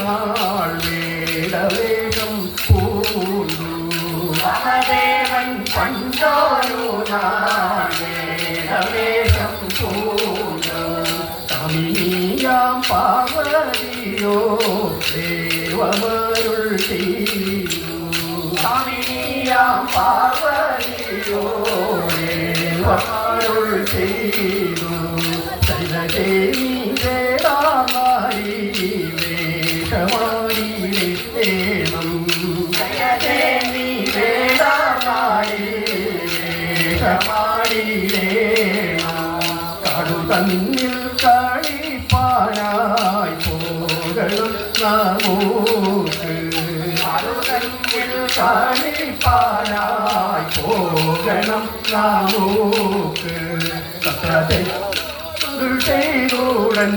നാൾ വേടവേഷം പൂണ്ടു മഹാദേവൻ പണ്ടൊരു നാൾ വേടവേഷം പൂണ്ടു തമിഴാം പാർവതിയോ ദേവമരുൾ ചെയ്തു തമിഴാം പാർവതിയോ ദേവമരുൾ ചെയ്തു സൈതദേവി വേടാനായി വേഷമാടിയിടേണം സൈതദേവി വേടാനായി വേഷമാടിയിടേണം കടുതന്നിൽ കളിപ്പാനായി പോകണം നമുക്ക് കടുതന്നിൽ കളിപ്പാനായി പോകണം നമുക്ക് ചെയ്തുടൻ